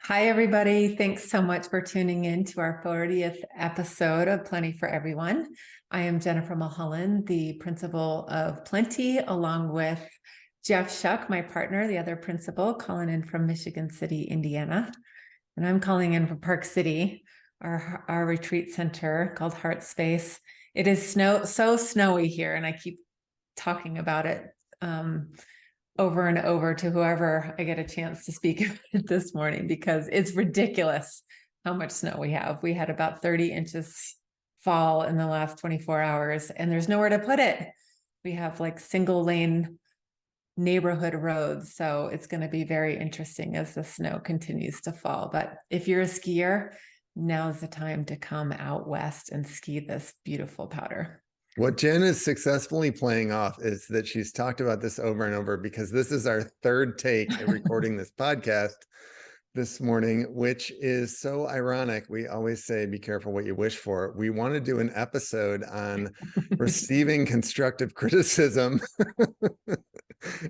Hi, everybody. Thanks so much for tuning in to our 40th episode of Plenty for Everyone. I am Jennifer Mulholland, the principal of Plenty, along with Jeff Shuck, my partner, the other principal, calling in from Michigan City, Indiana. And I'm calling in from Park City, our retreat center called Heart Space. It is so snowy here, and I keep talking about it over and over to whoever I get a chance to speak about it this morning, because it's ridiculous how much snow we have. We had about 30 inches fall in the last 24 hours, and there's nowhere to put it. We have like single lane neighborhood roads. So it's going to be very interesting as the snow continues to fall. But if you're a skier, now's the time to come out west and ski this beautiful powder. What Jen is successfully playing off is that she's talked about this over and over, because this is our third take at recording this podcast this morning, which is so ironic. We always say, be careful what you wish for. We want to do an episode on receiving constructive criticism.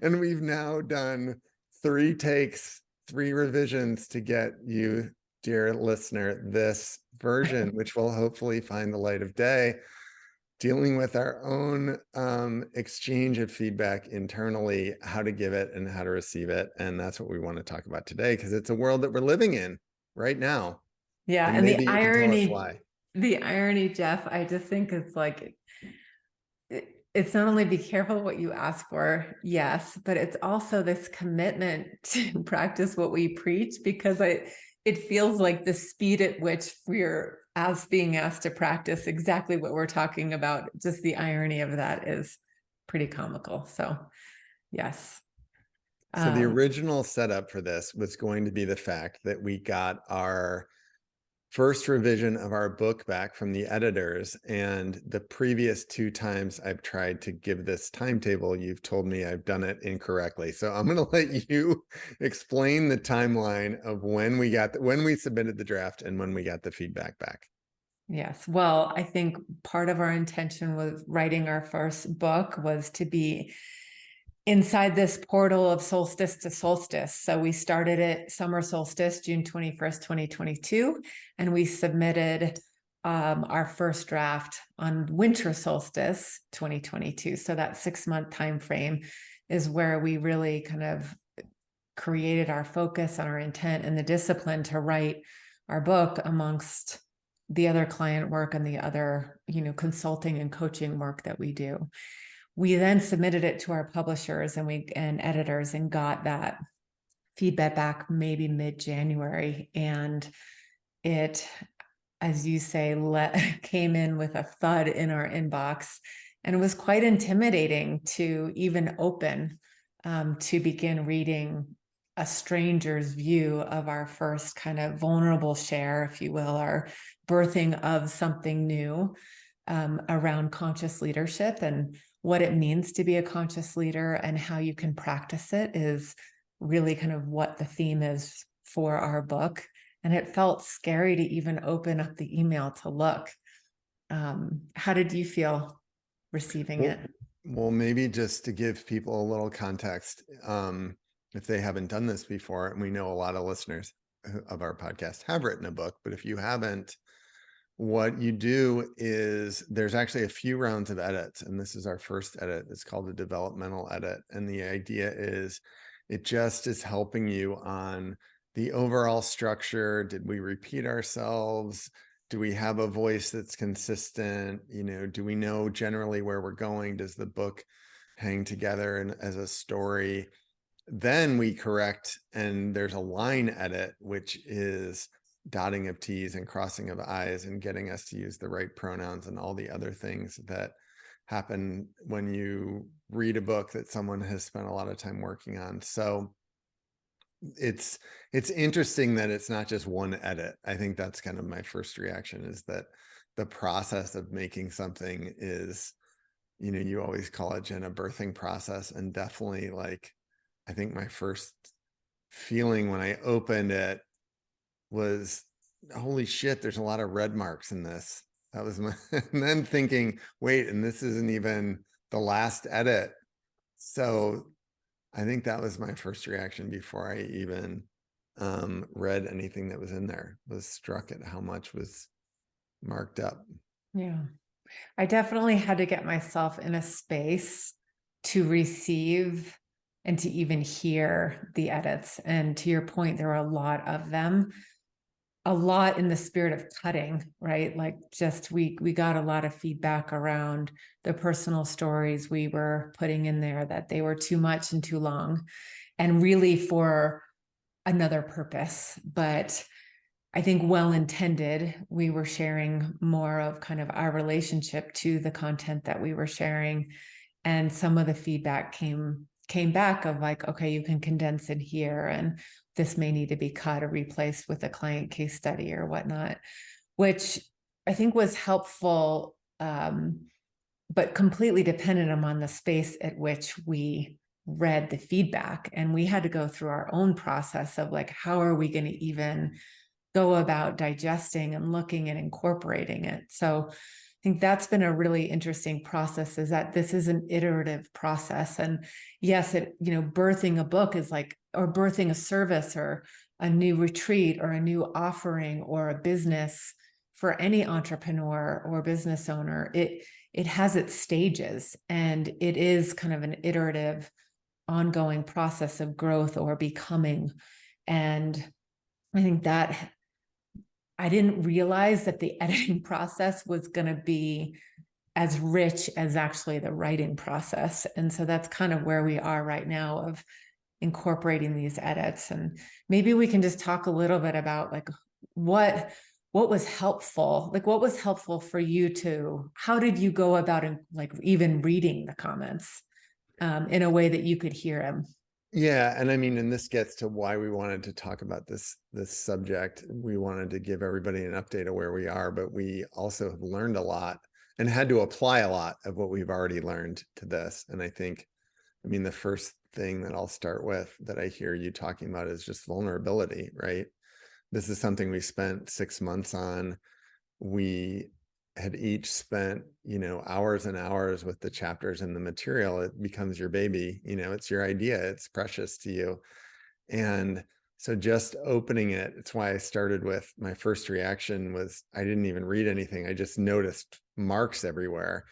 And we've now done 3 takes, 3 revisions to get you, dear listener, this version, which will hopefully find the light of day, dealing with our own exchange of feedback internally, how to give it and how to receive it. And that's what we want to talk about today, because it's a world that we're living in right now. Yeah. And And maybe you can tell us why. the irony, Jeff, I just think it's like, it's not only be careful what you ask for, yes, but it's also this commitment to practice what we preach, because it feels like the speed at which we're being asked to practice exactly what we're talking about. Just the irony of that is pretty comical. So, yes. So the original setup for this was going to be the fact that we got our first revision of our book back from the editors, and the previous 2 times I've tried to give this timetable, you've told me I've done it incorrectly. So I'm going to let you explain the timeline of when we submitted the draft and when we got the feedback back. Yes. Well, I think part of our intention with writing our first book was to be inside this portal of solstice to solstice. So we started at summer solstice, June 21st, 2022, and we submitted our first draft on winter solstice 2022. So that 6-month time frame is where we really kind of created our focus and our intent and the discipline to write our book amongst the other client work and the other, consulting and coaching work that we do. We then submitted it to our publishers and editors and got that feedback back maybe mid-January. And it, as you say, came in with a thud in our inbox. And it was quite intimidating to even open to begin reading a stranger's view of our first kind of vulnerable share, if you will, our birthing of something new around conscious leadership. And what it means to be a conscious leader and how you can practice it is really kind of what the theme is for our book. And it felt scary to even open up the email to look. How did you feel receiving it? Well, maybe just to give people a little context, if they haven't done this before, and we know a lot of listeners of our podcast have written a book, but if you haven't, what you do is there's actually a few rounds of edits, and this is our first edit. It's called a developmental edit. And the idea is it just is helping you on the overall structure. Did we repeat ourselves? Do we have a voice that's consistent? Do we know generally where we're going? Does the book hang together as a story? Then we correct, and there's a line edit, which is dotting of T's and crossing of I's and getting us to use the right pronouns and all the other things that happen when you read a book that someone has spent a lot of time working on. So it's interesting that it's not just one edit. I think that's kind of my first reaction, is that the process of making something is, you always call it, Jen, a birthing process. And definitely, like, I think my first feeling when I opened it was, holy shit, there's a lot of red marks in this. That was my, and then thinking, wait, and this isn't even the last edit. So I think that was my first reaction before I even read anything that was in there, was struck at how much was marked up. Yeah. I definitely had to get myself in a space to receive and to even hear the edits. And to your point, there were a lot of them, a lot in the spirit of cutting, right? Like just we got a lot of feedback around the personal stories we were putting in there, that they were too much and too long, and really for another purpose. But I think well intended, we were sharing more of kind of our relationship to the content that we were sharing. And some of the feedback came back of like, okay, you can condense it here, and this may need to be cut or replaced with a client case study or whatnot, which I think was helpful, but completely dependent upon the space at which we read the feedback. And we had to go through our own process of like, how are we going to even go about digesting and looking and incorporating it? So I think that's been a really interesting process, is that this is an iterative process. And yes, birthing a book is like, or birthing a service or a new retreat or a new offering or a business for any entrepreneur or business owner, it has its stages, and it is kind of an iterative, ongoing process of growth or becoming. And I think that I didn't realize that the editing process was going to be as rich as actually the writing process. And so that's kind of where we are right now, of incorporating these edits. And maybe we can just talk a little bit about like what was helpful, like what was helpful for you to, how did you go about like even reading the comments in a way that you could hear them? Yeah, and I mean, and this gets to why we wanted to talk about this subject. We wanted to give everybody an update of where we are, but we also have learned a lot and had to apply a lot of what we've already learned to this. And I think, I mean, the first thing that I'll start with that I hear you talking about is just vulnerability, right? This is something we spent 6 months on. We had each spent, hours and hours with the chapters and the material. It becomes your baby, it's your idea, it's precious to you. And so just opening it, it's why I started with, my first reaction was I didn't even read anything. I just noticed marks everywhere.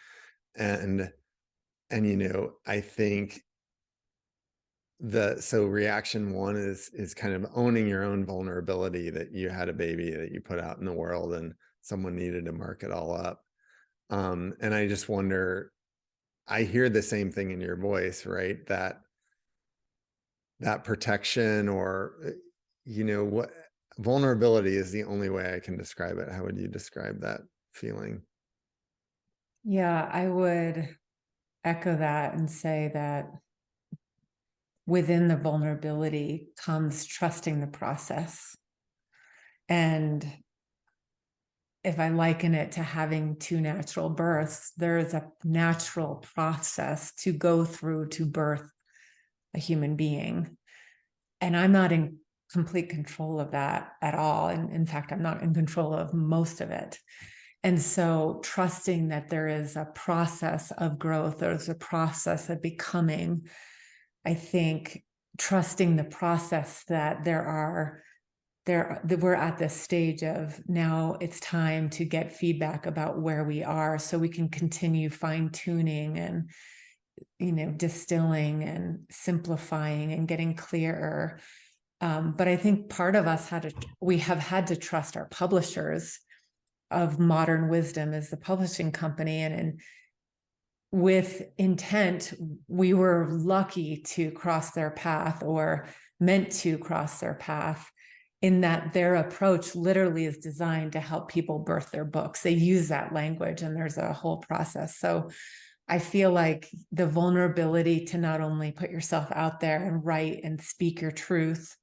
And I think so reaction one is kind of owning your own vulnerability, that you had a baby that you put out in the world and someone needed to mark it all up. And I just wonder, I hear the same thing in your voice, right? That protection, or, what vulnerability is the only way I can describe it. How would you describe that feeling? Yeah, I would echo that and say that within the vulnerability comes trusting the process. And if I liken it to having two natural births, there is a natural process to go through to birth a human being. And I'm not in complete control of that at all. And in fact, I'm not in control of most of it. And so trusting that there is a process of growth, there's a process of becoming, I think trusting the process that that we're at this stage of now it's time to get feedback about where we are, so we can continue fine tuning and, distilling and simplifying and getting clearer. But I think part of us we have had to trust our publishers of Modern Wisdom as the publishing company. And with intent, we were lucky to cross their path, or meant to cross their path, in that their approach literally is designed to help people birth their books. They use that language, and there's a whole process. So I feel like the vulnerability to not only put yourself out there and write and speak your truth,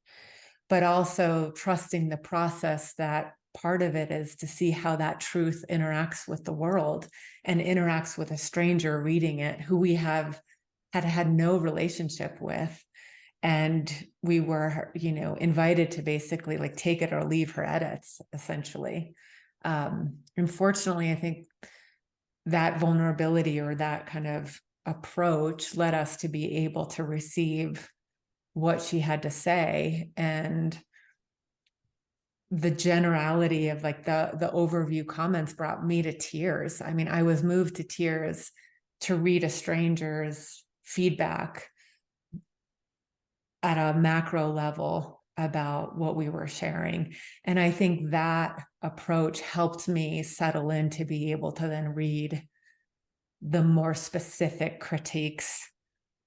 but also trusting the process, that part of it is to see how that truth interacts with the world and interacts with a stranger reading it, who we had no relationship with. And we were, invited to basically like take it or leave her edits, essentially. Unfortunately, I think that vulnerability, or that kind of approach, led us to be able to receive what she had to say. And the generality of like the overview comments brought me to tears. I mean, I was moved to tears to read a stranger's feedback at a macro level about what we were sharing. And I think that approach helped me settle in to be able to then read the more specific critiques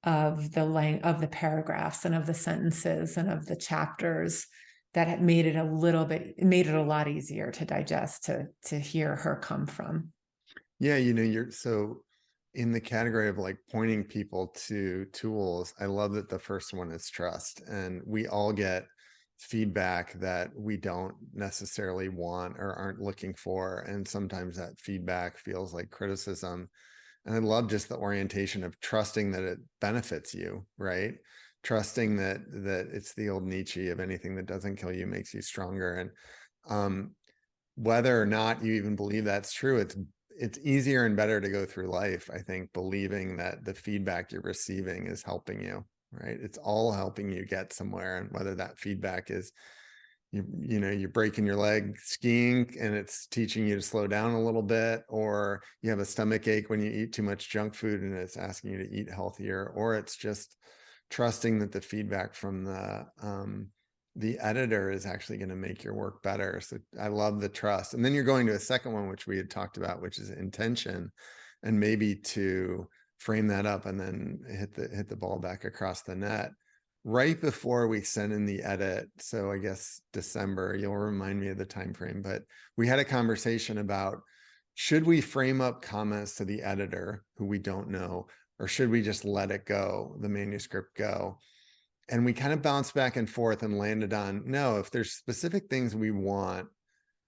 of the paragraphs and of the sentences and of the chapters that had made it a lot easier to digest, to hear her come from. Yeah, you're so in the category of like pointing people to tools. I love that the first one is trust, and we all get feedback that we don't necessarily want or aren't looking for, and sometimes that feedback feels like criticism. And I love just the orientation of trusting that it benefits you, right? Trusting that it's the old Nietzsche of anything that doesn't kill you makes you stronger. And whether or not you even believe that's true, it's easier and better to go through life, I think, believing that the feedback you're receiving is helping you, right? It's all helping you get somewhere. And whether that feedback is you're breaking your leg skiing and it's teaching you to slow down a little bit, or you have a stomach ache when you eat too much junk food and it's asking you to eat healthier, or it's just trusting that the feedback from the editor is actually going to make your work better. So I love the trust. And then you're going to a second one, which we had talked about, which is intention, and maybe to frame that up and then hit the ball back across the net right before we sent in the edit. So I guess December, you'll remind me of the time frame, but we had a conversation about, should we frame up comments to the editor who we don't know, or should we just let it go, the manuscript go? And we kind of bounced back and forth and landed on, no, if there's specific things we want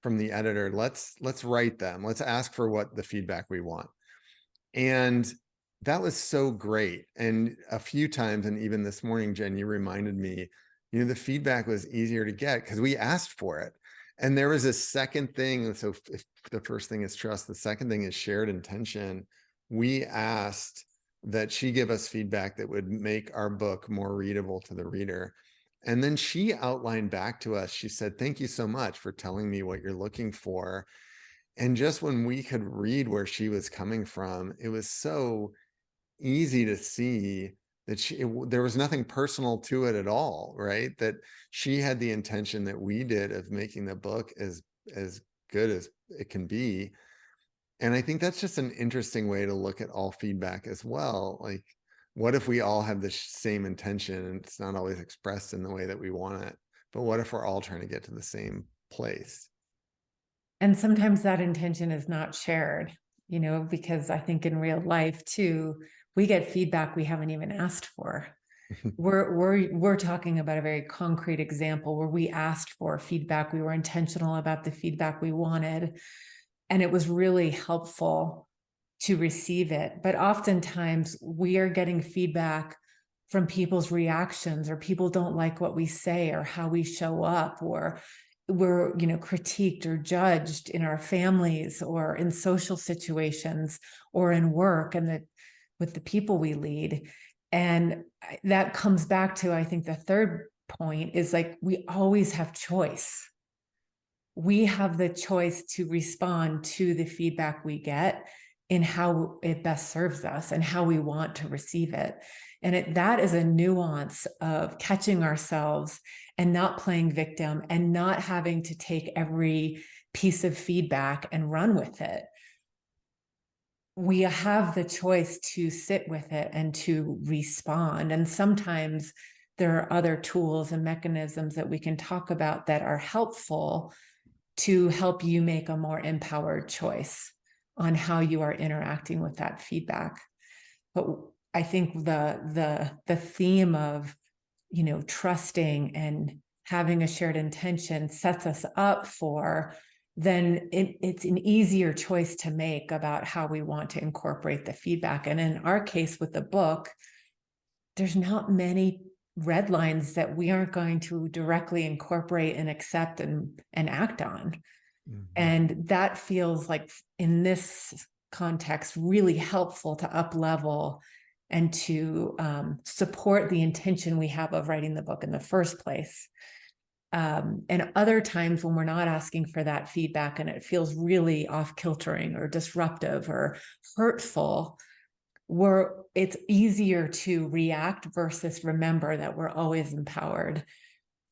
from the editor, let's write them. Let's ask for what the feedback we want. And that was so great. And a few times, and even this morning, Jen, you reminded me, the feedback was easier to get because we asked for it. And there was a second thing. So if the first thing is trust, the second thing is shared intention. We asked that she give us feedback that would make our book more readable to the reader. And then she outlined back to us, she said, thank you so much for telling me what you're looking for. And just when we could read where she was coming from, it was so easy to see that there was nothing personal to it at all, right? That she had the intention that we did of making the book as good as it can be. And I think that's just an interesting way to look at all feedback as well. Like, what if we all have the same intention and it's not always expressed in the way that we want it? But what if we're all trying to get to the same place? And sometimes that intention is not shared, because I think in real life too, we get feedback we haven't even asked for. We're talking about a very concrete example where we asked for feedback. We were intentional about the feedback we wanted, and it was really helpful to receive it. But oftentimes we are getting feedback from people's reactions, or people don't like what we say or how we show up, or we're critiqued or judged in our families or in social situations or in work and with the people we lead. And that comes back to, I think, the third point is like, we always have choice. We have the choice to respond to the feedback we get in how it best serves us and how we want to receive it. And that is a nuance of catching ourselves and not playing victim and not having to take every piece of feedback and run with it. We have the choice to sit with it and to respond. And sometimes there are other tools and mechanisms that we can talk about that are helpful to help you make a more empowered choice on how you are interacting with that feedback. But I think the theme of, trusting and having a shared intention sets us up for, then it's an easier choice to make about how we want to incorporate the feedback. And in our case with the book, there's not many red lines that we aren't going to directly incorporate and accept and act on. Mm-hmm. And that feels like, in this context, really helpful to up level and to support the intention we have of writing the book in the first place. And other times when we're not asking for that feedback and it feels really off-kiltering or disruptive or hurtful, it's easier to react versus remember that we're always empowered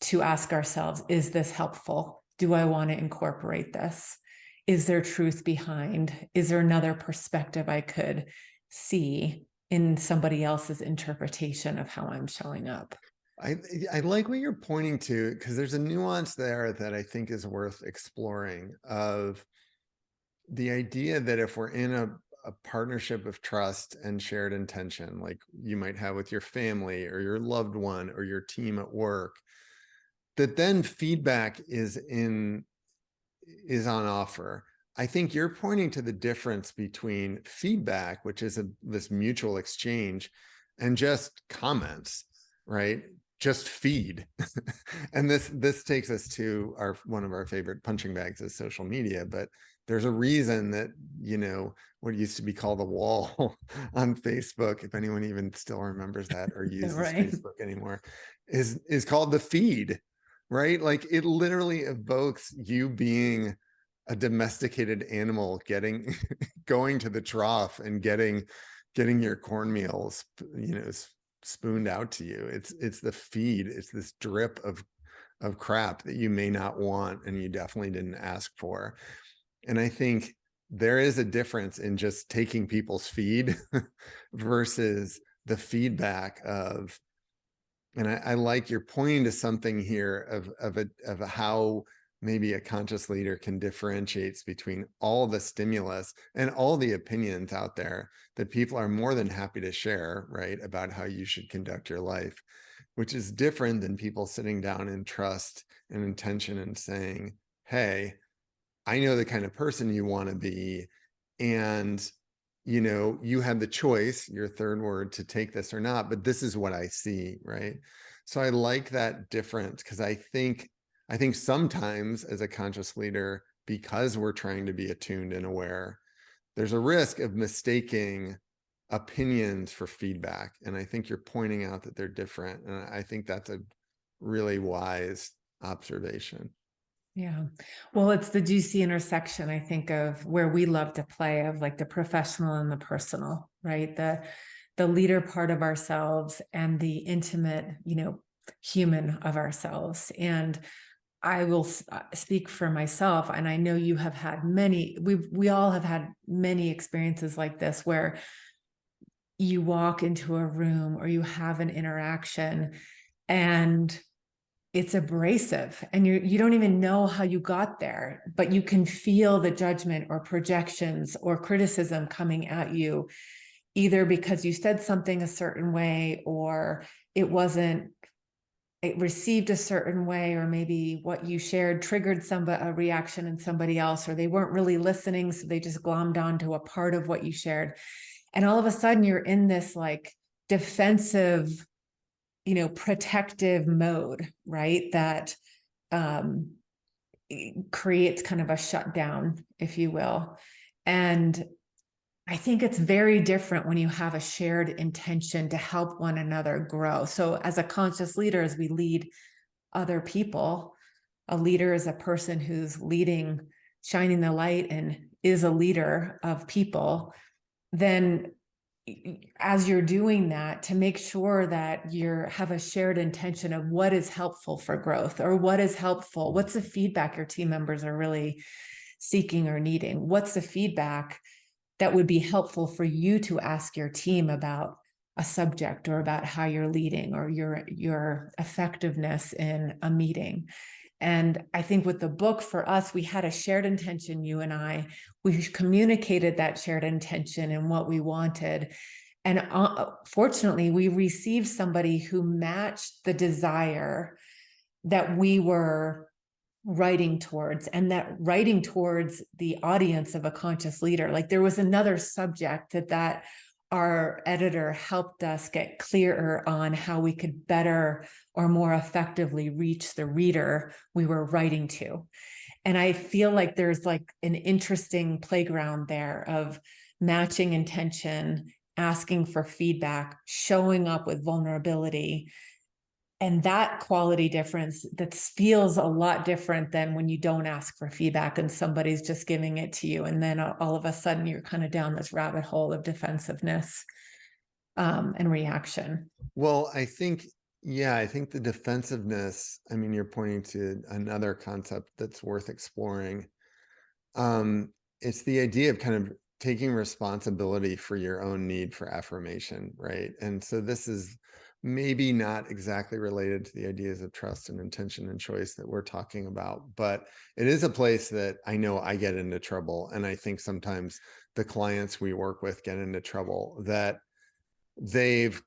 to ask ourselves, is this helpful? Do I want to incorporate this? Is there truth behind? Is there another perspective I could see in somebody else's interpretation of how I'm showing up? I like what you're pointing to, because there's a nuance there that I think is worth exploring, of the idea that if we're in a partnership of trust and shared intention, like you might have with your family or your loved one or your team at work, that then feedback is on offer. I think you're pointing to the difference between feedback, which is this mutual exchange, and just comments, right? Just feed. And this takes us to one of our favorite punching bags is social media, but there's a reason that, what used to be called the wall on Facebook, if anyone even still remembers that or uses Right. Facebook anymore, is called the feed, right? Like it literally evokes you being a domesticated animal, going to the trough and getting your cornmeal, spooned out to you. It's the feed. It's this drip of crap that you may not want and you definitely didn't ask for. And I think there is a difference in just taking people's feed versus the feedback of, and I like you're pointing to something here of how maybe a conscious leader can differentiate between all the stimulus and all the opinions out there that people are more than happy to share, right, about how you should conduct your life, which is different than people sitting down in trust and intention and saying, hey, I know the kind of person you want to be, and you have the choice, your third word, to take this or not, but this is what I see, right? So I like that difference, because I think sometimes as a conscious leader, because we're trying to be attuned and aware, there's a risk of mistaking opinions for feedback. And I think you're pointing out that they're different. And I think that's a really wise observation. Yeah. Well, it's the juicy intersection, I think, of where we love to play, of like the professional and the personal, right? The leader part of ourselves and the intimate, human of ourselves. And I will speak for myself, and I know you have had we all have had many experiences like this, where you walk into a room or you have an interaction and it's abrasive and you don't even know how you got there, but you can feel the judgment or projections or criticism coming at you, either because you said something a certain way or it received a certain way, or maybe what you shared triggered a reaction in somebody else, or they weren't really listening, so they just glommed onto a part of what you shared. And all of a sudden you're in this like defensive, protective mode, right? That creates kind of a shutdown, if you will. And I think it's very different when you have a shared intention to help one another grow. So as a conscious leader, as we lead other people, a leader is a person who's leading, shining the light, and is a leader of people. Then as you're doing that, to make sure that you have a shared intention of what is helpful for growth, or what's the feedback your team members are really seeking or needing? What's the feedback that would be helpful for you to ask your team about a subject, or about how you're leading, or your effectiveness in a meeting? And I think with the book, for us, we had a shared intention, you and I. We communicated that shared intention and what we wanted. And fortunately, we received somebody who matched the desire that we were writing towards, and that writing towards the audience of a conscious leader. Like there was another subject that our editor helped us get clearer on how we could better or more effectively reach the reader we were writing to. And I feel like there's like an interesting playground there of matching intention, asking for feedback, showing up with vulnerability, And that quality difference, that feels a lot different than when you don't ask for feedback and somebody's just giving it to you. And then all of a sudden you're kind of down this rabbit hole of defensiveness and reaction. Well, I think, yeah, I think the defensiveness, I mean, you're pointing to another concept that's worth exploring. It's the idea of kind of taking responsibility for your own need for affirmation, right? And so this is maybe not exactly related to the ideas of trust and intention and choice that we're talking about, but it is a place that I know I get into trouble. And I think sometimes the clients we work with get into trouble, that they've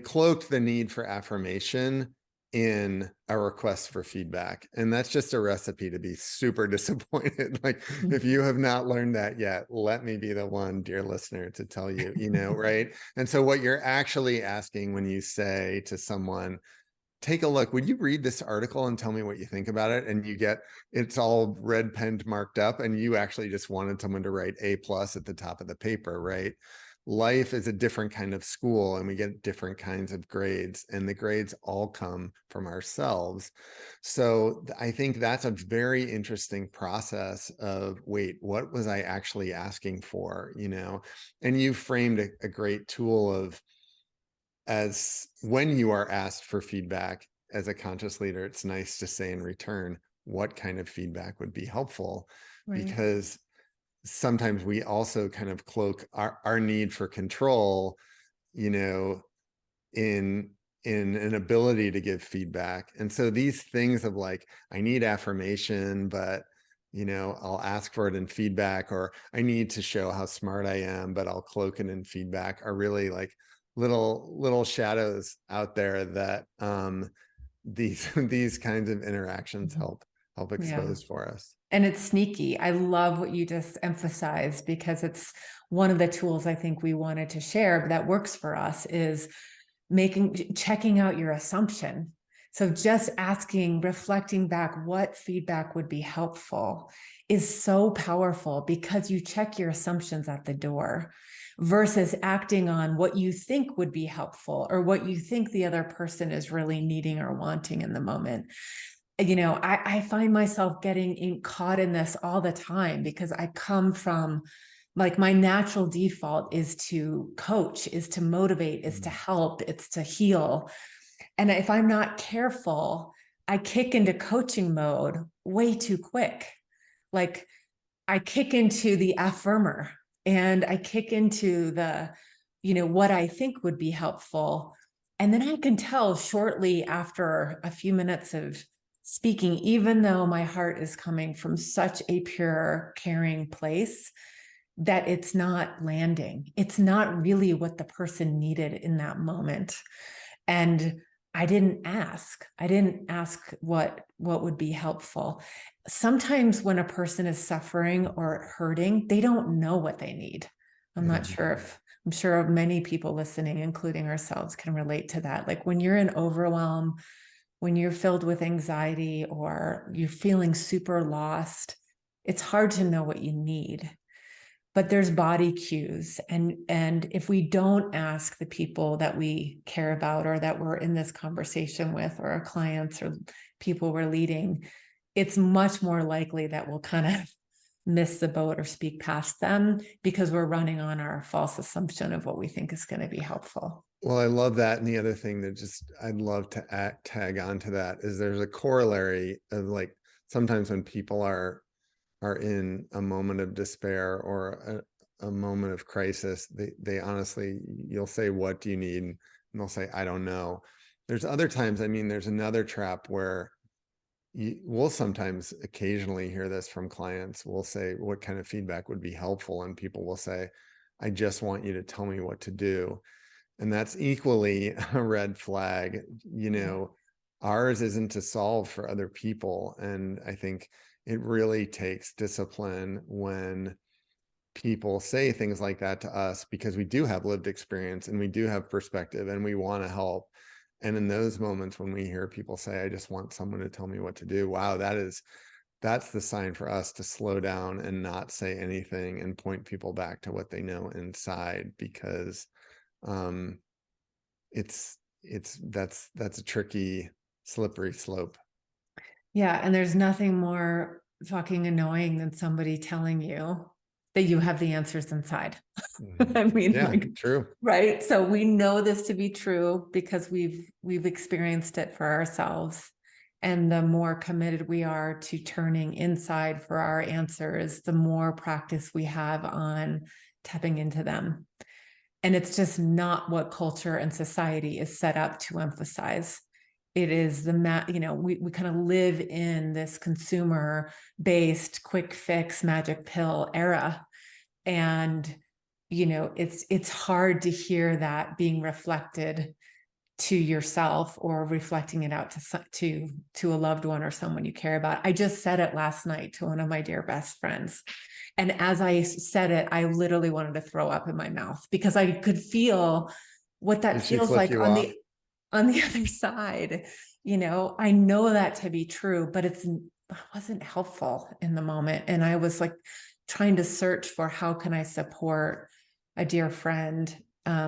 cloaked the need for affirmation in a request for feedback. And that's just a recipe to be super disappointed. Like, if you have not learned that yet, let me be the one, dear listener, to tell you, right? And so what you're actually asking when you say to someone, take a look, would you read this article and tell me what you think about it? And you get, it's all red penned marked up, and you actually just wanted someone to write A+ at the top of the paper, right? Life is a different kind of school, and we get different kinds of grades, and the grades all come from ourselves. So I think that's a very interesting process of, wait, what was I actually asking for? And you framed a great tool of, as when you are asked for feedback as a conscious leader, it's nice to say in return, what kind of feedback would be helpful? Right. Because sometimes we also kind of cloak our need for control, you know, in an ability to give feedback. And so these things of like, I need affirmation, but I'll ask for it in feedback, or I need to show how smart I am, but I'll cloak it in feedback, are really like little shadows out there that these these kinds of interactions Mhm. help Yeah. expose for us. And it's sneaky. I love what you just emphasized, because it's one of the tools I think we wanted to share that works for us is checking out your assumption. So just asking, reflecting back what feedback would be helpful is so powerful, because you check your assumptions at the door versus acting on what you think would be helpful or what you think the other person is really needing or wanting in the moment. I find myself getting caught in this all the time, because I come from, like, my natural default is to coach, is to motivate, is to help, it's to heal. And if I'm not careful, I kick into coaching mode way too quick. Like, I kick into the affirmer, and I kick into the, what I think would be helpful. And then I can tell shortly after a few minutes of speaking, even though my heart is coming from such a pure, caring place, that it's not landing. It's not really what the person needed in that moment. And I didn't ask what would be helpful. Sometimes when a person is suffering or hurting, they don't know what they need. I'm sure many people listening, including ourselves, can relate to that. Like, when you're in overwhelm, when you're filled with anxiety, or you're feeling super lost, it's hard to know what you need. But there's body cues, and if we don't ask the people that we care about, or that we're in this conversation with, or our clients, or people we're leading, it's much more likely that we'll kind of miss the boat or speak past them, because we're running on our false assumption of what we think is going to be helpful. Well, I love that. And the other thing that just I'd love to tag on to that is, there's a corollary of, like, sometimes when people are in a moment of despair or a moment of crisis, they honestly, you'll say, what do you need? And they'll say, I don't know. There's other times, I mean, there's another trap where we'll sometimes occasionally hear this from clients. We'll say, what kind of feedback would be helpful? And people will say, I just want you to tell me what to do. And that's equally a red flag. Yeah. Ours isn't to solve for other people. And I think it really takes discipline when people say things like that to us, because we do have lived experience and we do have perspective and we want to help. And in those moments when we hear people say, I just want someone to tell me what to do, wow, that's the sign for us to slow down and not say anything and point people back to what they know inside, because um it's that's a tricky, slippery slope. Yeah. And there's nothing more fucking annoying than somebody telling you that you have the answers inside. Mhm. I mean, Yeah, like, true. right. So we know this to be true because we've experienced it for ourselves. And the more committed we are to turning inside for our answers, the more practice we have on tapping into them. And it's just not what culture and society is set up to emphasize. It is we kind of live in this consumer based quick fix magic pill era. And, it's hard to hear that being reflected to yourself or reflecting it out to a loved one or someone you care about. I just said it last night to one of my dear best friends. And as I said it, I literally wanted to throw up in my mouth because I could feel what that Did she feels flip like you off? on the other side. I know that to be true, but it wasn't helpful in the moment. And I was like trying to search for how can I support a dear friend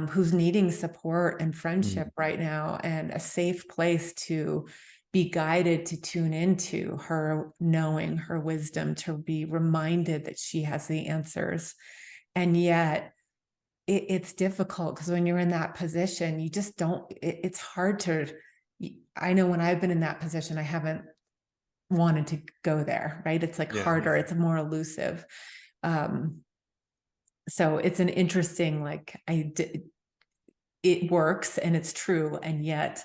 who's needing support and friendship Mm. right now, and a safe place to be guided to tune into her knowing, her wisdom, to be reminded that she has the answers. And yet it's difficult because when you're in that position, you just don't, it's hard to, I know when I've been in that position, I haven't wanted to go there, right? It's like Yeah. harder, it's more elusive. Um, so it's an interesting, it works and it's true. And yet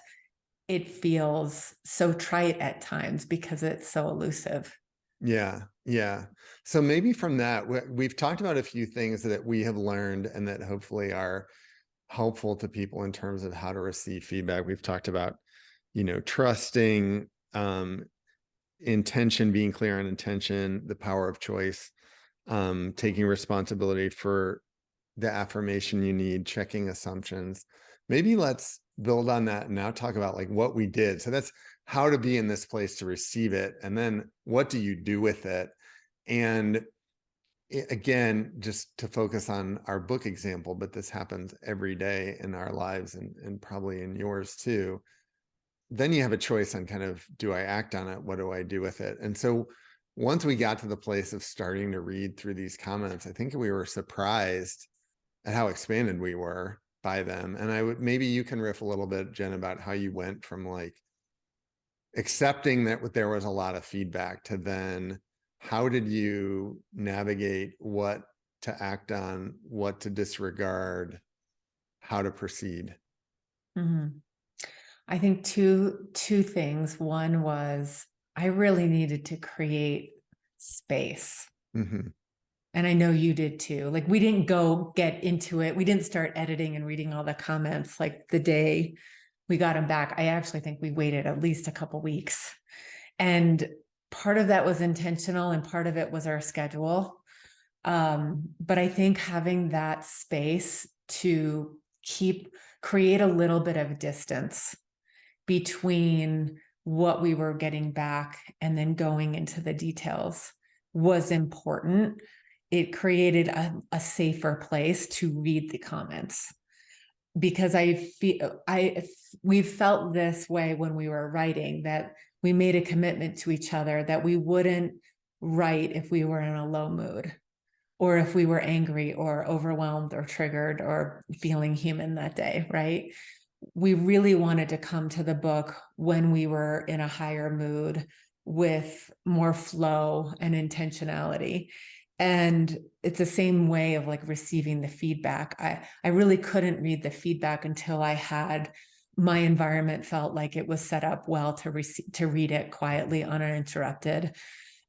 it feels so trite at times because it's so elusive. Yeah. Yeah. So maybe from that, we've talked about a few things that we have learned and that hopefully are helpful to people in terms of how to receive feedback. We've talked about, trusting, intention, being clear on intention, the power of choice, taking responsibility for the affirmation you need, checking assumptions. Maybe let's build on that and now talk about like what we did. So that's how to be in this place to receive it. And then what do you do with it? And again, just to focus on our book example, but this happens every day in our lives and probably in yours too. Then you have a choice on kind of, do I act on it? What do I do with it? And so once we got to the place of starting to read through these comments, I think we were surprised at how expanded we were by them. And maybe you can riff a little bit, Jen, about how you went from like accepting that there was a lot of feedback to then how did you navigate what to act on, what to disregard, how to proceed? Mhm. I think two things. One was I really needed to create space. Mm-hmm. And I know you did too. Like we didn't go get into it. We didn't start editing and reading all the comments like the day we got them back. I actually think we waited at least a couple weeks. And part of that was intentional and part of it was our schedule. But I think having that space to create a little bit of distance between what we were getting back and then going into the details was important. It created a safer place to read the comments because we've felt this way when we were writing, that we made a commitment to each other that we wouldn't write if we were in a low mood or if we were angry or overwhelmed or triggered or feeling human that day, right? We really wanted to come to the book when we were in a higher mood with more flow and intentionality. And it's the same way of like receiving the feedback. I really couldn't read the feedback until I had my environment felt like it was set up well to read it quietly, uninterrupted.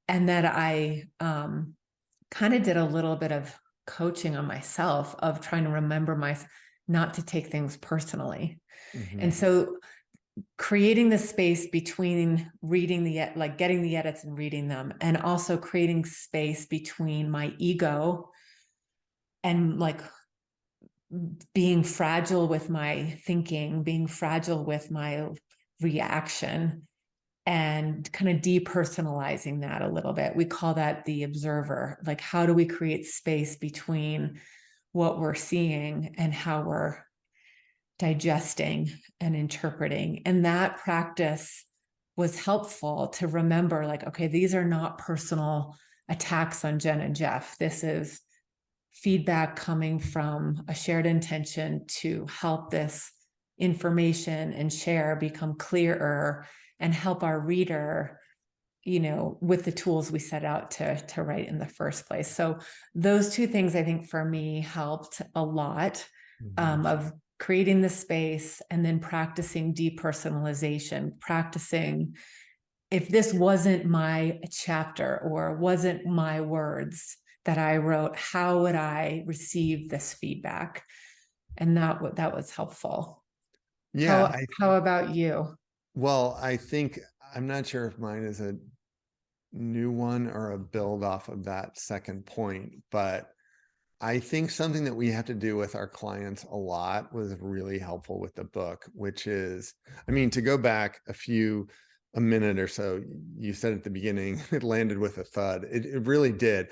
And that I kind of did a little bit of coaching on myself of trying to remember not to take things personally. Mm-hmm. And so creating the space between getting the edits and reading them, and also creating space between my ego and like being fragile with my thinking, being fragile with my reaction, and kind of depersonalizing that a little bit. We call that the observer. Like, how do we create space between what we're seeing and how we're digesting and interpreting. And that practice was helpful to remember, like, okay, these are not personal attacks on Jen and Jeff. This is feedback coming from a shared intention to help this information and share become clearer and help our reader, with the tools we set out to write in the first place. So those two things, I think, for me helped a lot, of creating the space and then practicing depersonalization, practicing, if this wasn't my chapter or wasn't my words that I wrote, how would I receive this feedback? And that was helpful. Yeah. How about you? Well, I think, I'm not sure if mine is a new one or a build off of that second point, but I think something that we have to do with our clients a lot was really helpful with the book, which is, I mean, to go back a minute or so, you said at the beginning, it landed with a thud. It really did.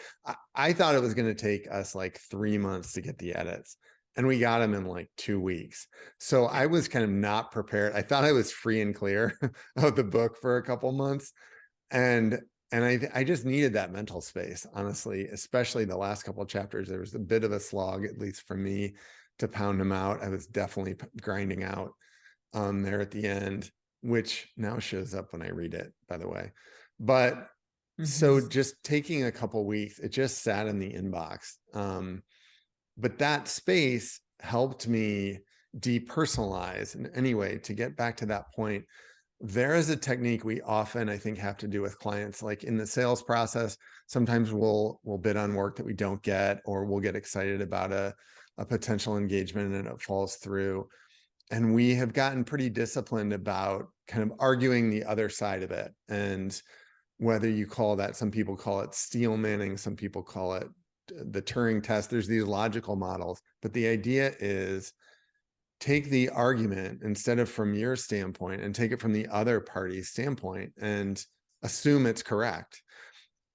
I thought it was going to take us like 3 months to get the edits, and we got them in like 2 weeks. So I was kind of not prepared. I thought I was free and clear of the book for a couple months. And I just needed that mental space, honestly, especially the last couple of chapters. There was a bit of a slog, at least for me, to pound them out. I was definitely grinding out there at the end, which now shows up when I read it, by the way. But so just taking a couple weeks, it just sat in the inbox. But that space helped me depersonalize. And anyway, to get back to that point, there is a technique we often, I think, have to do with clients, like in the sales process. Sometimes we'll bid on work that we don't get, or we'll get excited about a potential engagement and it falls through. And we have gotten pretty disciplined about kind of arguing the other side of it. And whether you call that, some people call it steel manning, some people call it the Turing test. There's these logical models, but the idea is, take the argument instead of from your standpoint and take it from the other party's standpoint and assume it's correct.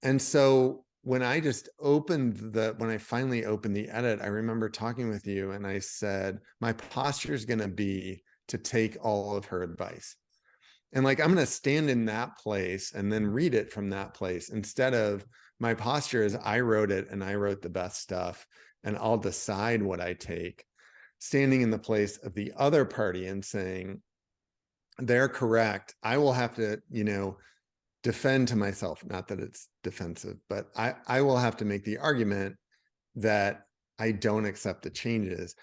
And so when I finally opened the edit, I remember talking with you and I said, my posture is going to be to take all of her advice. And like, I'm going to stand in that place and then read it from that place, instead of, my posture is, I wrote it and I wrote the best stuff and I'll decide what I take. Standing in the place of the other party and saying, they're correct. I will have to, defend to myself, not that it's defensive, but I will have to make the argument that I don't accept the changes.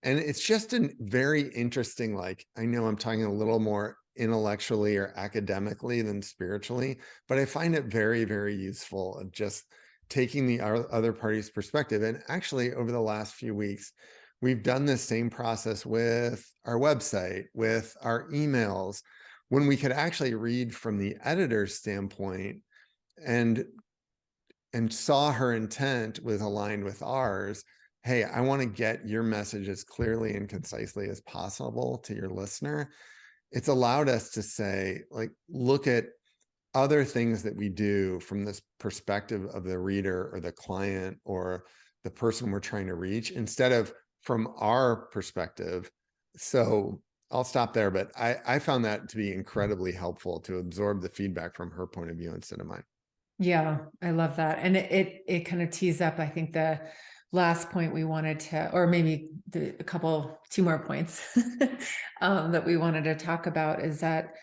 And it's just a very interesting, like, I know I'm talking a little more intellectually or academically than spiritually, but I find it very, very useful of just taking the other party's perspective. And actually, over the last few weeks, we've done this same process with our website, with our emails, when we could actually read from the editor's standpoint and saw her intent was aligned with ours. Hey, I want to get your message as clearly and concisely as possible to your listener. It's allowed us to say, like, look at other things that we do from this perspective of the reader or the client or the person we're trying to reach, instead of from our perspective. So I'll stop there, but I found that to be incredibly helpful to absorb the feedback from her point of view instead of mine. Yeah, I love that. And it kind of tees up, I think, the last point we wanted to, or maybe two more points that we wanted to talk about, is that,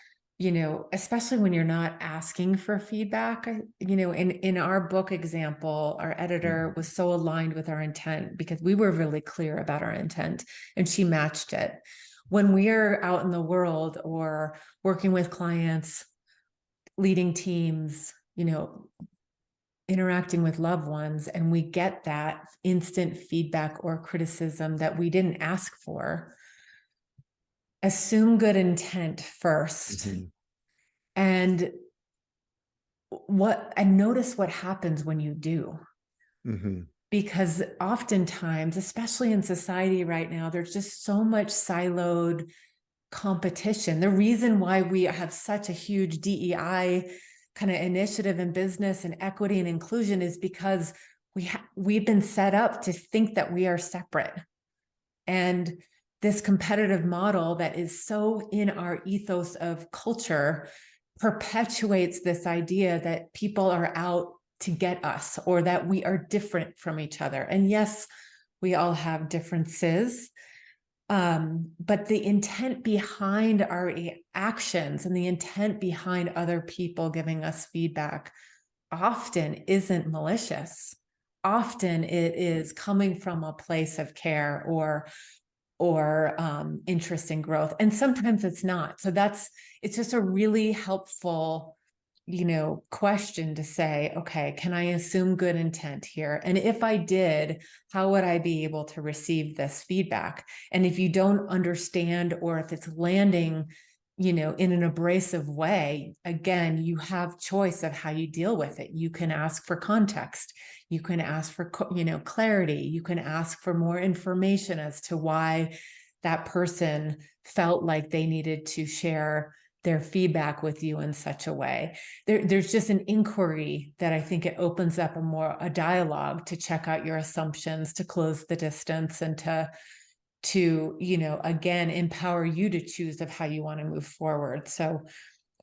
especially when you're not asking for feedback, in our book example, our editor was so aligned with our intent because we were really clear about our intent and she matched it. When we are out in the world or working with clients, leading teams, interacting with loved ones, and we get that instant feedback or criticism that we didn't ask for, assume good intent first. And notice what happens when you do. Because oftentimes, especially in society right now, there's just so much siloed competition. The reason why we have such a huge DEI kind of initiative in business and equity and inclusion is because we've been set up to think that we are separate. And this competitive model that is so in our ethos of culture perpetuates this idea that people are out to get us, or that we are different from each other. And yes, we all have differences, but the intent behind our actions and the intent behind other people giving us feedback often isn't malicious. Often it is coming from a place of care or interest in growth. And sometimes it's not. So it's just a really helpful, question to say, okay, can I assume good intent here? And if I did, how would I be able to receive this feedback? And if you don't understand, or if it's landing, in an abrasive way, again, you have choice of how you deal with it. You can ask for context. You can ask for, clarity. You can ask for more information as to why that person felt like they needed to share their feedback with you in such a way. There's just an inquiry that I think it opens up a dialogue to check out your assumptions, to close the distance, and to again, empower you to choose of how you want to move forward. So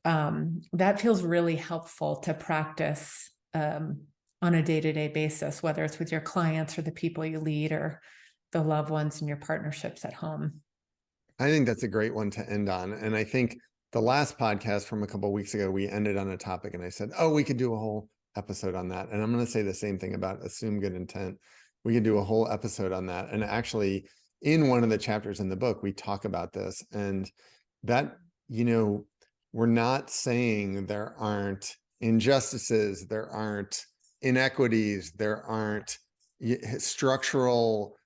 that feels really helpful to practice on a day-to-day basis, whether it's with your clients or the people you lead or the loved ones in your partnerships at home. I think that's a great one to end on. And I think the last podcast from a couple of weeks ago, we ended on a topic and I said, oh, we could do a whole episode on that. And I'm going to say the same thing about assume good intent. We could do a whole episode on that. And actually, in one of the chapters in the book, we talk about this, and that, we're not saying there aren't injustices, there aren't inequities, there aren't structural,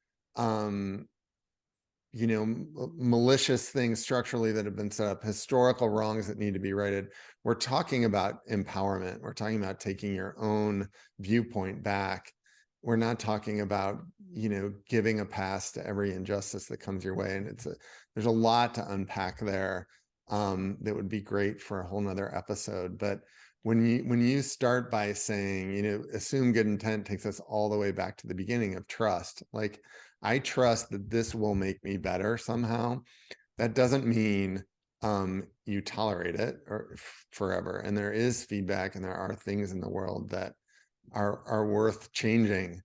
malicious things structurally that have been set up, historical wrongs that need to be righted. We're talking about empowerment. We're talking about taking your own viewpoint back. We're not talking about, giving a pass to every injustice that comes your way. And there's a lot to unpack there that would be great for a whole nother episode. But when you start by saying, assume good intent takes us all the way back to the beginning of trust. Like, I trust that this will make me better somehow. That doesn't mean you tolerate it or forever. And there is feedback, and there are things in the world that are worth changing.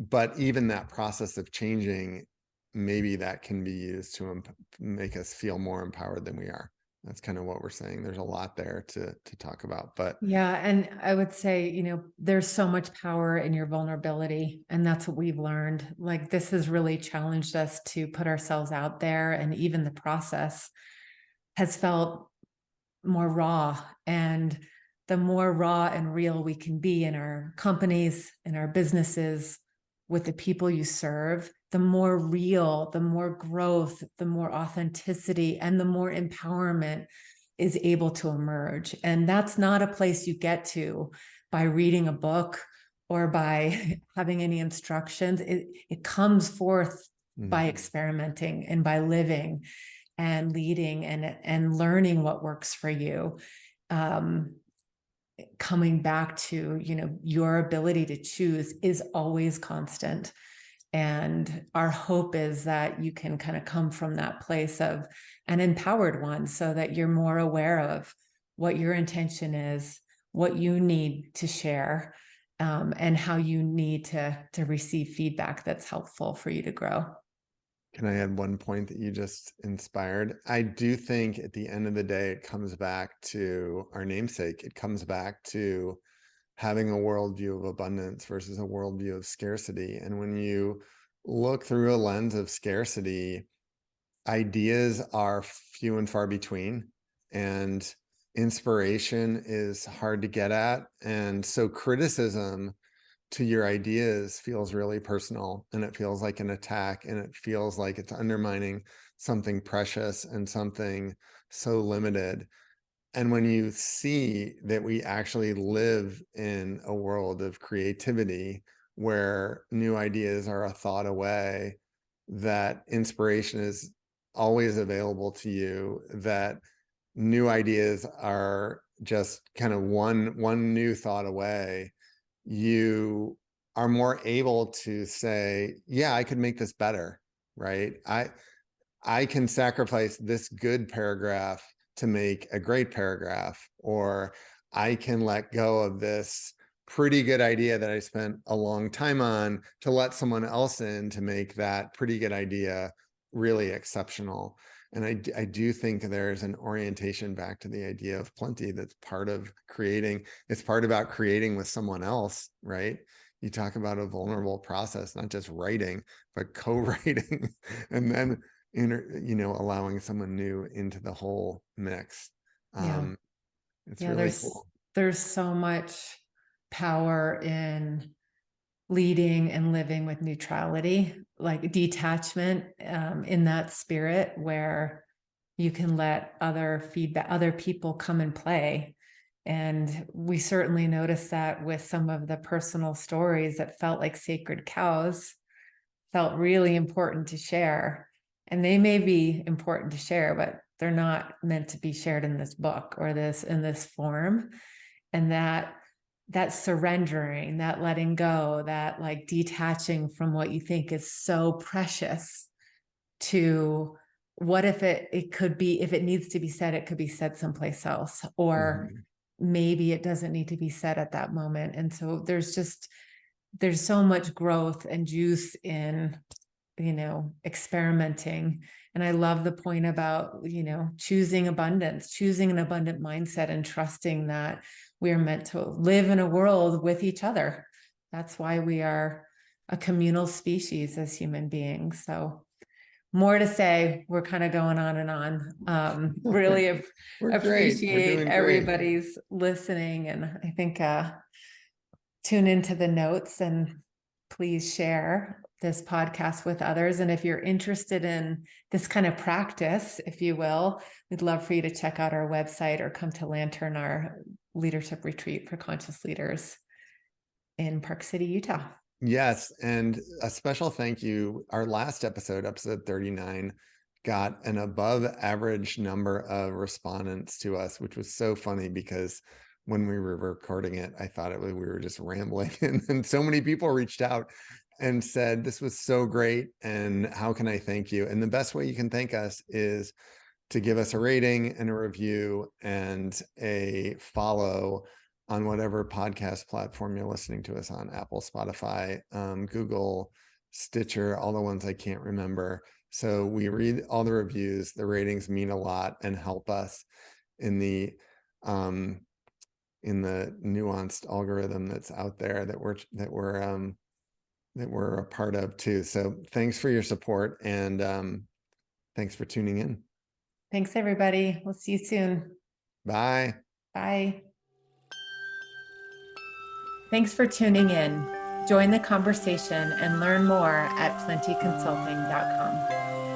But even that process of changing, maybe that can be used to make us feel more empowered than we are. That's kind of what we're saying. There's a lot there to talk about, but yeah. And I would say, there's so much power in your vulnerability, and that's what we've learned. Like, this has really challenged us to put ourselves out there, and even the process has felt more raw. And the more raw and real we can be in our companies, in our businesses, with the people you serve, the more real, the more growth, the more authenticity, and the more empowerment is able to emerge. And that's not a place you get to by reading a book or by having any instructions. It comes forth by experimenting and by living and leading and learning what works for you. Coming back to, your ability to choose is always constant. And our hope is that you can kind of come from that place of an empowered one, so that you're more aware of what your intention is, what you need to share, and how you need to receive feedback that's helpful for you to grow. Can I add one point that you just inspired? I do think at the end of the day, it comes back to our namesake. It comes back to having a worldview of abundance versus a worldview of scarcity. And when you look through a lens of scarcity, ideas are few and far between, and inspiration is hard to get at. And so criticism to your ideas feels really personal, and it feels like an attack, and it feels like it's undermining something precious and something so limited. And when you see that we actually live in a world of creativity where new ideas are a thought away, that inspiration is always available to you, that new ideas are just kind of one new thought away, you are more able to say, yeah, I could make this better. right? I can sacrifice this good paragraph to make a great paragraph, or I can let go of this pretty good idea that I spent a long time on to let someone else in to make that pretty good idea really exceptional. And I do think there's an orientation back to the idea of plenty that's part of creating. It's part about creating with someone else, right? You talk about a vulnerable process, not just writing, but co-writing, and then allowing someone new into the whole mix. Yeah. It's Yeah. really cool. There's so much power in leading and living with neutrality, like detachment, in that spirit where you can let other people come and play. And we certainly noticed that with some of the personal stories that felt like sacred cows, felt really important to share. And they may be important to share, but they're not meant to be shared in this book or in this form. And that surrendering, that letting go, that like detaching from what you think is so precious to what if it could be, if it needs to be said, it could be said someplace else, or maybe it doesn't need to be said at that moment. And so there's so much growth and juice in, experimenting. And I love the point about, choosing abundance, choosing an abundant mindset, and trusting that we are meant to live in a world with each other. That's why we are a communal species as human beings. So more to say. We're kind of going on and on. Really We're great. We're appreciate doing great. everybody's listening. And I think tune into the notes and please share this podcast with others. And if you're interested in this kind of practice, if you will, we'd love for you to check out our website or come to Lantern, our leadership retreat for conscious leaders in Park City, Utah. Yes. And a special thank you. Our last episode 39, got an above average number of respondents to us, which was so funny because when we were recording it, I thought we were just rambling. And then so many people reached out and said, this was so great. And how can I thank you? And the best way you can thank us is to give us a rating and a review and a follow on whatever podcast platform you're listening to us on: Apple, Spotify, Google, Stitcher, all the ones I can't remember. So we read all the reviews. The ratings mean a lot and help us in the nuanced algorithm that's out there that we're a part of too. So thanks for your support, and thanks for tuning in. Thanks, everybody. We'll see you soon. Bye. Bye. Thanks for tuning in. Join the conversation and learn more at plentyconsulting.com.